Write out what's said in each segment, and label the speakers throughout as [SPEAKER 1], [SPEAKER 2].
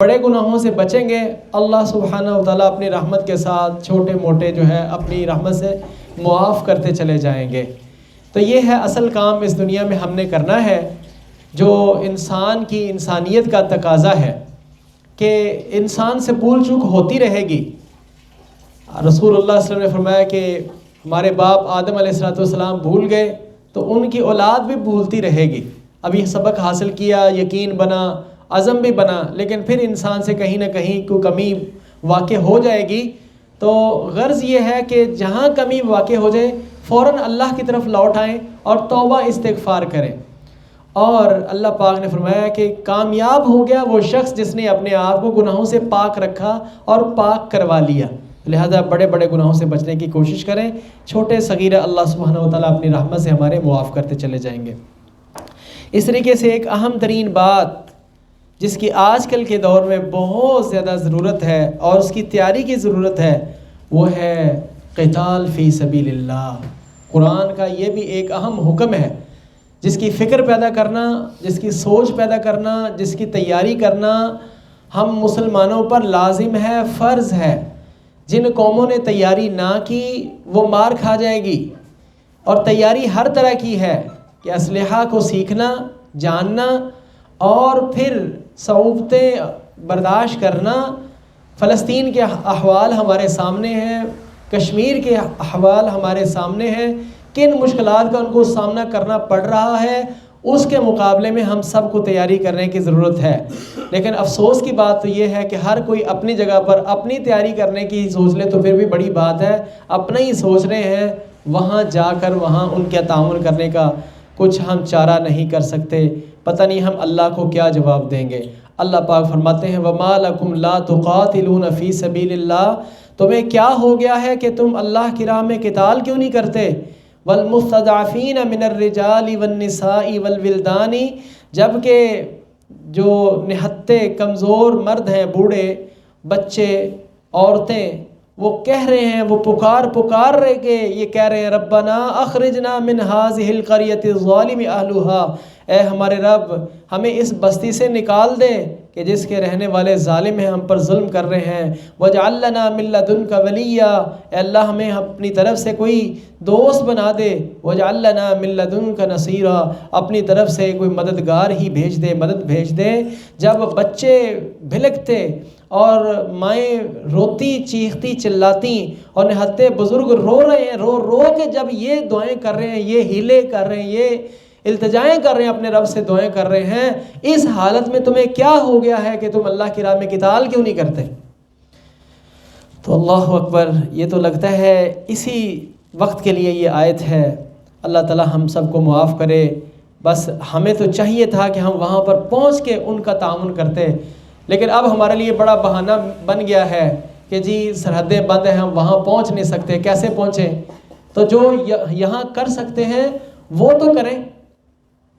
[SPEAKER 1] بڑے گناہوں سے بچیں گے، اللہ سبحانہ و تعالیٰ اپنی رحمت کے ساتھ چھوٹے موٹے جو ہے اپنی رحمت سے معاف کرتے چلے جائیں گے۔ تو یہ ہے اصل کام اس دنیا میں ہم نے کرنا ہے، جو انسان کی انسانیت کا تقاضا ہے کہ انسان سے بھول چوک ہوتی رہے گی۔ رسول اللہ صلی اللہ علیہ وسلم نے فرمایا کہ ہمارے باپ آدم علیہ السلام بھول گئے تو ان کی اولاد بھی بھولتی رہے گی۔ اب یہ سبق حاصل کیا، یقین بنا، عزم بھی بنا، لیکن پھر انسان سے کہیں نہ کہیں کوئی کمی واقع ہو جائے گی۔ تو غرض یہ ہے کہ جہاں کمی واقع ہو جائے فوراً اللہ کی طرف لوٹ آئیں اور توبہ استغفار کریں۔ اور اللہ پاک نے فرمایا کہ کامیاب ہو گیا وہ شخص جس نے اپنے آپ کو گناہوں سے پاک رکھا اور پاک کروا لیا۔ لہذا بڑے بڑے گناہوں سے بچنے کی کوشش کریں، چھوٹے صغیرہ اللہ سبحانہ و تعالیٰ اپنی رحمت سے ہمارے معاف کرتے چلے جائیں گے۔ اس طریقے سے ایک اہم ترین بات جس کی آج کل کے دور میں بہت زیادہ ضرورت ہے اور اس کی تیاری کی ضرورت ہے، وہ ہے قتال فی سبیل اللہ۔ قرآن کا یہ بھی ایک اہم حکم ہے جس کی فکر پیدا کرنا، جس کی سوچ پیدا کرنا، جس کی تیاری کرنا ہم مسلمانوں پر لازم ہے، فرض ہے۔ جن قوموں نے تیاری نہ کی وہ مار کھا جائے گی، اور تیاری ہر طرح کی ہے کہ اسلحہ کو سیکھنا، جاننا اور پھر صعوبتیں برداشت کرنا۔ فلسطین کے احوال ہمارے سامنے ہیں، کشمیر کے احوال ہمارے سامنے ہیں، کن مشکلات کا ان کو سامنا کرنا پڑ رہا ہے، اس کے مقابلے میں ہم سب کو تیاری کرنے کی ضرورت ہے۔ لیکن افسوس کی بات تو یہ ہے کہ ہر کوئی اپنی جگہ پر اپنی تیاری کرنے کی سوچ لے تو پھر بھی بڑی بات ہے، اپنا ہی سوچ رہے ہیں، وہاں جا کر وہاں ان کے تعاون کرنے کا کچھ ہم چارہ نہیں کر سکتے۔ پتہ نہیں ہم اللہ کو کیا جواب دیں گے۔ اللہ پاک فرماتے ہیں وَمَا لَكُمْ لَا تُقَاتِلُونَ فِي سَبِيلِ اللَّهِ، تمہیں کیا ہو گیا ہے کہ تم اللہ کی راہ میں قتال کیوں نہیں کرتے؟ وَالْمُسْتَضْعَفِينَ مِنَ الرِّجَالِ وَالنِّسَاءِ وَالْوِلْدَانِ، جبکہ جو نہتے کمزور مرد ہیں، بوڑھے، بچے، عورتیں، وہ کہہ رہے ہیں، وہ پکار رہے کہ یہ کہہ رہے ہیں ربنا اخرجنا من هذه القرية الظالم اهلها، اے ہمارے رب ہمیں اس بستی سے نکال دے کہ جس کے رہنے والے ظالم ہیں، ہم پر ظلم کر رہے ہیں۔ وَاجْعَل لَّنَا مِن لَّدُنْكَ وَلِيًّا، اے اللہ ہمیں اپنی طرف سے کوئی دوست بنا دے۔ وَاجْعَل لَّنَا مِن لَّدُنْكَ نَصِيرًا، اپنی طرف سے کوئی مددگار ہی بھیج دے، مدد بھیج دے۔ جب بچے بھلکتے اور مائیں روتی چیختی چلاتی اور نہتے بزرگ رو رہے ہیں، رو کے جب یہ دعائیں کر رہے ہیں، یہ ہیلے کر رہے ہیں، یہ التجائیں کر رہے ہیں، اپنے رب سے دعائیں کر رہے ہیں، اس حالت میں تمہیں کیا ہو گیا ہے کہ تم اللہ کی راہ میں قتال کیوں نہیں کرتے؟ تو اللہ اکبر، یہ تو لگتا ہے اسی وقت کے لیے یہ آیت ہے۔ اللہ تعالی ہم سب کو معاف کرے۔ بس ہمیں تو چاہیے تھا کہ ہم وہاں پر پہنچ کے ان کا تعاون کرتے، لیکن اب ہمارے لیے بڑا بہانہ بن گیا ہے کہ جی سرحدیں بند ہیں، ہم وہاں پہنچ نہیں سکتے، کیسے پہنچیں؟ تو جو یہاں کر سکتے ہیں وہ تو کریں،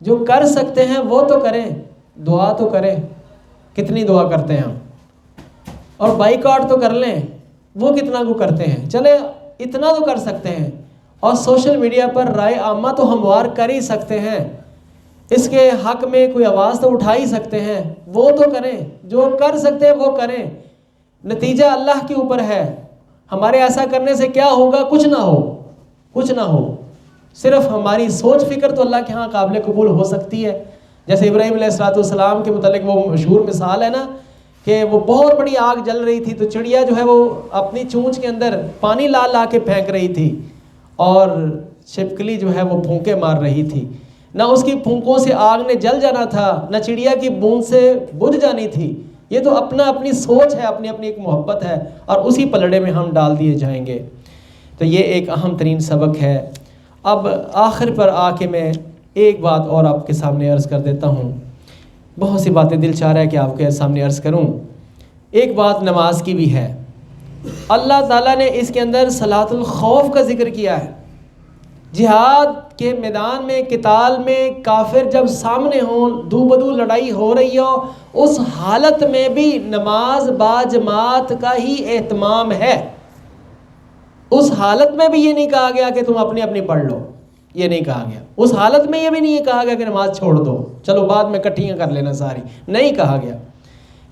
[SPEAKER 1] جو کر سکتے ہیں وہ تو کریں، دعا تو کریں۔ کتنی دعا کرتے ہیں ہم؟ اور بائیکاٹ تو کر لیں، وہ کتنا کو کرتے ہیں؟ چلے اتنا تو کر سکتے ہیں، اور سوشل میڈیا پر رائے عامہ تو ہموار کر ہی سکتے ہیں، اس کے حق میں کوئی آواز تو اٹھا ہی سکتے ہیں، وہ تو کریں، جو کر سکتے ہیں وہ کریں۔ نتیجہ اللہ کے اوپر ہے، ہمارے ایسا کرنے سے کیا ہوگا؟ کچھ نہ ہو، صرف ہماری سوچ فکر تو اللہ کے ہاں قابل قبول ہو سکتی ہے۔ جیسے ابراہیم علیہ السلام کے متعلق وہ مشہور مثال ہے نا کہ وہ بہت بڑی آگ جل رہی تھی، تو چڑیا جو ہے وہ اپنی چونچ کے اندر پانی لا کے پھینک رہی تھی، اور چھپکلی جو ہے وہ پھونکے مار رہی تھی۔ نہ اس کی پھونکوں سے آگ نے جل جانا تھا، نہ چڑیا کی بوند سے بجھ جانی تھی۔ یہ تو اپنی سوچ ہے، اپنی ایک محبت ہے، اور اسی پلڑے میں ہم ڈال دیے جائیں گے۔ تو یہ ایک اہم ترین سبق ہے۔ اب آخر پر آ کے میں ایک بات اور آپ کے سامنے عرض کر دیتا ہوں۔ بہت سی باتیں دل چاہ رہا ہے کہ آپ کے سامنے عرض کروں۔ ایک بات نماز کی بھی ہے۔ اللہ تعالیٰ نے اس کے اندر صلاۃ الخوف کا ذکر کیا ہے۔ جہاد کے میدان میں، قتال میں کافر جب سامنے ہوں، دو بدو لڑائی ہو رہی ہو، اس حالت میں بھی نماز با جماعت کا ہی اہتمام ہے۔ اس حالت میں بھی یہ نہیں کہا گیا کہ تم اپنی پڑھ لو، یہ نہیں کہا گیا۔ اس حالت میں یہ بھی نہیں کہا گیا کہ نماز چھوڑ دو، چلو بعد میں اکٹھیاں کر لینا ساری، نہیں کہا گیا۔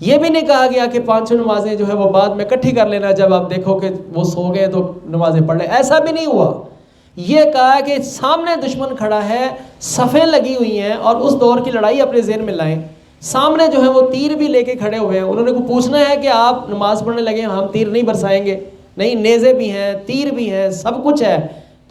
[SPEAKER 1] یہ بھی نہیں کہا گیا کہ 5 نمازیں جو ہے وہ بعد میں اکٹھی کر لینا، جب آپ دیکھو کہ وہ سو گئے تو نمازیں پڑھ لیں، ایسا بھی نہیں ہوا۔ یہ کہا کہ سامنے دشمن کھڑا ہے، صفیں لگی ہوئی ہیں، اور اس دور کی لڑائی اپنے ذہن میں لائیں، سامنے جو ہے وہ تیر بھی لے کے کھڑے ہوئے ہیں، انہوں نے کو پوچھنا ہے کہ آپ نماز پڑھنے لگے ہم تیر نہیں برسائیں گے، نہیں، نیزے بھی ہیں، تیر بھی ہیں، سب کچھ ہے۔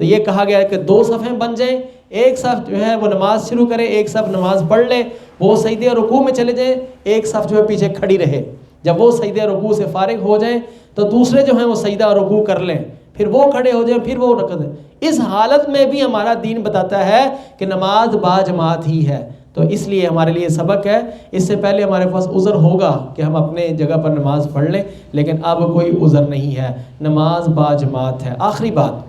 [SPEAKER 1] تو یہ کہا گیا کہ 2 صفیں بن جائیں، ایک صف جو ہے وہ نماز شروع کرے، ایک صف نماز پڑھ لے، وہ سجدے اور رکوع میں چلے جائیں، ایک صف جو ہے پیچھے کھڑی رہے، جب وہ سجدے اور رکوع سے فارغ ہو جائیں تو دوسرے جو ہیں وہ سجدہ اور رکوع کر لیں، پھر وہ کھڑے ہو جائیں، پھر وہ رکعت۔ اس حالت میں بھی ہمارا دین بتاتا ہے کہ نماز باجماعت ہی ہے، تو اس لیے ہمارے لیے سبق ہے۔ اس سے پہلے ہمارے پاس عذر ہوگا کہ ہم اپنے جگہ پر نماز پڑھ لیں، لیکن اب کوئی عذر نہیں ہے، نماز باجماعت ہے۔ آخری بات،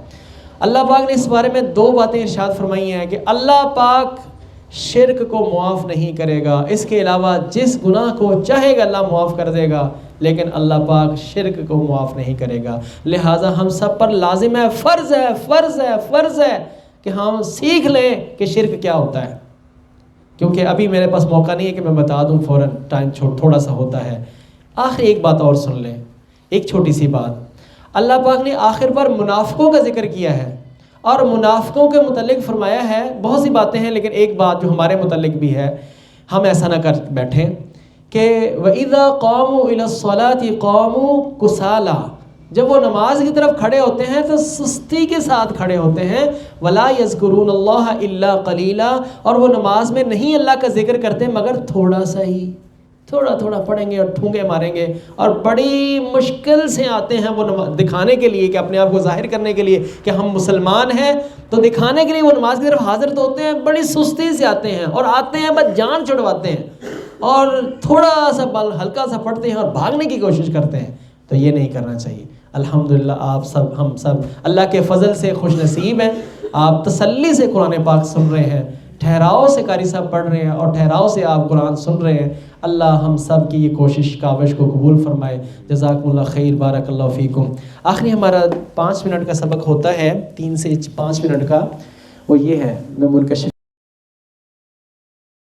[SPEAKER 1] اللہ پاک نے اس بارے میں 2 باتیں ارشاد فرمائی ہیں کہ اللہ پاک شرک کو معاف نہیں کرے گا، اس کے علاوہ جس گناہ کو چاہے گا اللہ معاف کر دے گا، لیکن اللہ پاک شرک کو معاف نہیں کرے گا۔ لہٰذا ہم سب پر لازم ہے، فرض ہے، فرض ہے، فرض ہے کہ ہم سیکھ لیں کہ شرک کیا ہوتا ہے، کیونکہ ابھی میرے پاس موقع نہیں ہے کہ میں بتا دوں، فوراً ٹائم تھوڑا سا ہوتا ہے۔ آخر ایک بات اور سن لیں، ایک چھوٹی سی بات، اللہ پاک نے آخر پر منافقوں کا ذکر کیا ہے، اور منافقوں کے متعلق فرمایا ہے، بہت سی باتیں ہیں لیکن ایک بات جو ہمارے متعلق بھی ہے، ہم ایسا نہ کر بیٹھیں کہ وَإِذَا قَامُوا إِلَى الصَّلَاةِ قَامُوا كُسَالَىٰ، جب وہ نماز کی طرف کھڑے ہوتے ہیں تو سستی کے ساتھ کھڑے ہوتے ہیں، وَلَا يَذْكُرُونَ اللَّهَ إِلَّا قَلِيلًا، اور وہ نماز میں نہیں اللہ کا ذکر کرتے مگر تھوڑا سا ہی، تھوڑا تھوڑا پڑھیں گے اور ٹھونگے ماریں گے، اور بڑی مشکل سے آتے ہیں وہ دکھانے کے لیے، کہ اپنے آپ کو ظاہر کرنے کے لیے کہ ہم مسلمان ہیں، تو دکھانے کے لیے وہ نماز کی طرف حاضر تو ہوتے ہیں، بڑی سستی سے آتے ہیں، اور آتے ہیں بس جان چھڑواتے ہیں، اور تھوڑا سا بل ہلکا سا پڑھتے ہیں اور بھاگنے کی کوشش کرتے ہیں۔ تو یہ نہیں کرنا چاہیے۔ الحمدللہ آپ سب، ہم سب اللہ کے فضل سے خوش نصیب ہیں، آپ تسلی سے قرآن پاک سن رہے ہیں، ٹھہراؤ سے قاری صاحب پڑھ رہے ہیں، اور ٹھہراؤ سے آپ قرآن سن رہے ہیں۔ اللہ ہم سب کی یہ کوشش کاوش کو قبول فرمائے۔ جزاکم اللہ خیر، بارک اللہ فیکم۔ آخری ہمارا 5 منٹ کا سبق ہوتا ہے، 3 سے 5 منٹ کا، وہ یہ ہے، میں منکشف